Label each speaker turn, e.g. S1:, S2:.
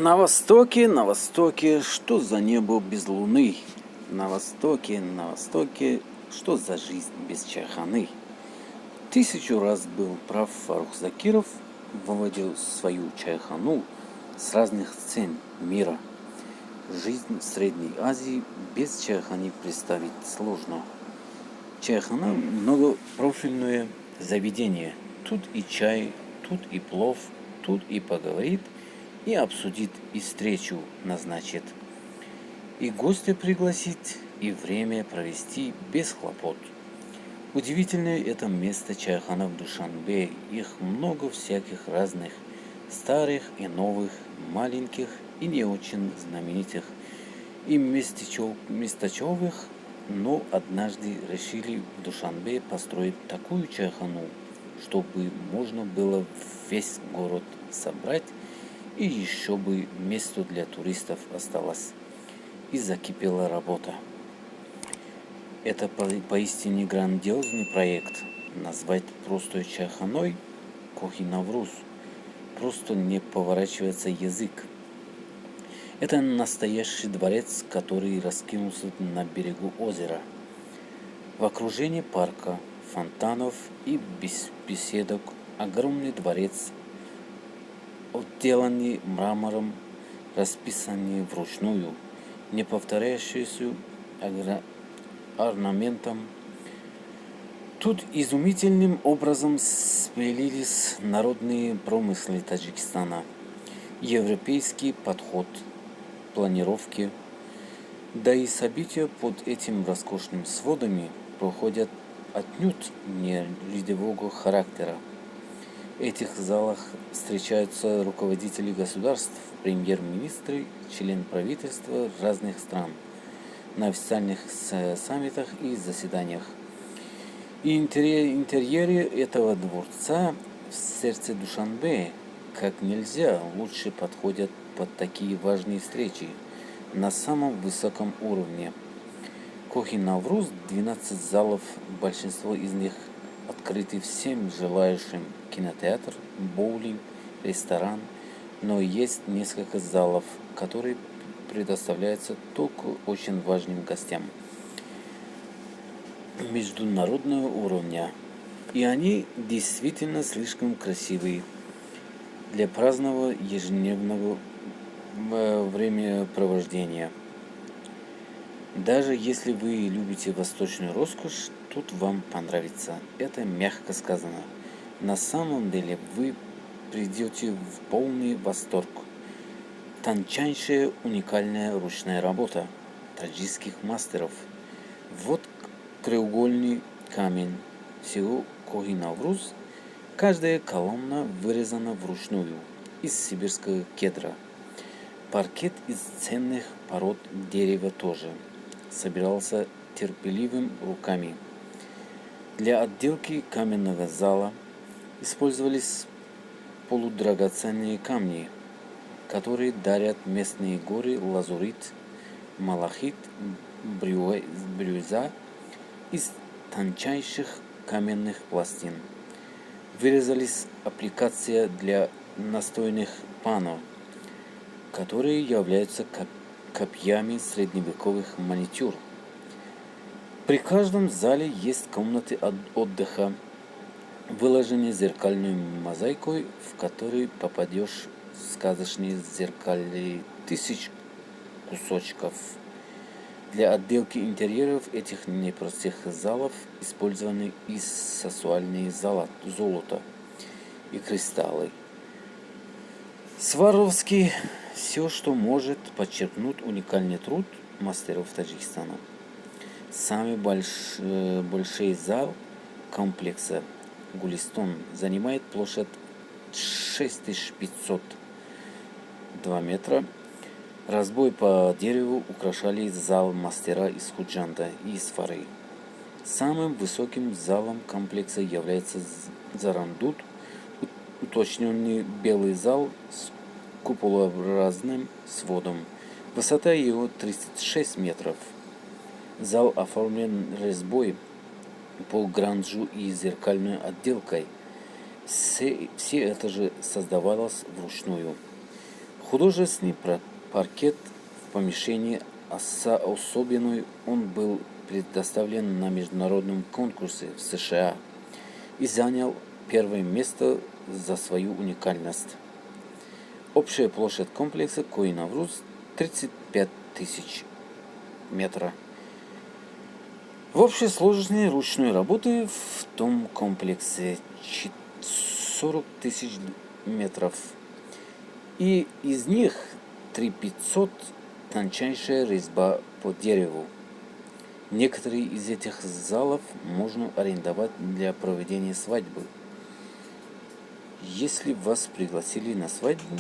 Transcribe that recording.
S1: На востоке, что за небо без луны? На востоке, что за жизнь без чайханы? Тысячу раз был прав Фарух Закиров, выводил свою чайхану с разных сцен мира. Жизнь в Средней Азии без чайханы представить сложно. Чайхана – многопрофильное заведение. Тут и чай, тут и плов, тут и поговорит, и обсудит, и встречу назначит. И гостя пригласить, и время провести без хлопот. Удивительное это место чайхана в Душанбе. Их много всяких разных, старых и новых, маленьких и не очень знаменитых, и местечковых, но однажды решили в Душанбе построить такую чайхану, чтобы можно было весь город собрать, и еще бы место для туристов осталось. И закипела работа. Это поистине грандиозный проект. Назвать просто чайханой Кохи Навруз просто не поворачивается язык. Это настоящий дворец, который раскинулся на берегу озера. В окружении парка, фонтанов и беседок огромный дворец, отделанный мрамором, расписанный вручную, не повторяющийся орнаментом. Тут изумительным образом сплелись народные промыслы Таджикистана, европейский подход планировки, да и события под этим роскошным сводами проходят отнюдь не рядового характера. В этих залах встречаются руководители государств, премьер-министры, члены правительства разных стран на официальных саммитах и заседаниях. И интерьеры этого дворца в сердце Душанбе как нельзя лучше подходят под такие важные встречи на самом высоком уровне. Кохи Навруз 12 залов, большинство из них открыты всем желающим: кинотеатр, боулинг, ресторан, но есть несколько залов, которые предоставляются только очень важным гостям международного уровня, и они действительно слишком красивые для праздного ежедневного времяпровождения. Даже если вы любите восточную роскошь, тут вам понравится. Это мягко сказано. На самом деле вы придете в полный восторг. Тончайшая уникальная ручная работа таджикских мастеров. Вот краеугольный камень всего Кохи Навруз. Каждая колонна вырезана вручную из сибирского кедра. Паркет из ценных пород дерева тоже собирался терпеливыми руками. Для отделки каменного зала использовались полудрагоценные камни, которые дарят местные горы лазурит, малахит, брюза из тончайших каменных пластин. Вырезались аппликация для настольных панно, которые являются копьями средневековых маникюр. При каждом зале есть комнаты отдыха, выложенные зеркальной мозаикой, в которой попадешь в сказочные зеркали тысяч кусочков. Для отделки интерьеров этих непростых залов использованы и сексуальные золото и кристаллы. Сваровский все, что может подчеркнуть уникальный труд мастеров Таджикистана. Самый большой зал комплекса Гулистон занимает площадь 6502 метра. Разбой по дереву украшали зал мастера из Худжанда и из Фары. Самым высоким залом комплекса является Зарандут, уточненный белый зал с куполообразным сводом. Высота его 36 метров. Зал оформлен резьбой по гранжу и зеркальной отделкой. Все это же создавалось вручную. Художественный паркет в помещении особенный, он был предоставлен на международном конкурсе в США и занял первое место за свою уникальность. Общая площадь комплекса Кои-Навруз 35 тысяч метров. В общей сложности ручной работы в том комплексе 40 тысяч метров. И из них 3500 тончайшая резьба по дереву. Некоторые из этих залов можно арендовать для проведения свадьбы. Если вас пригласили на свадьбу,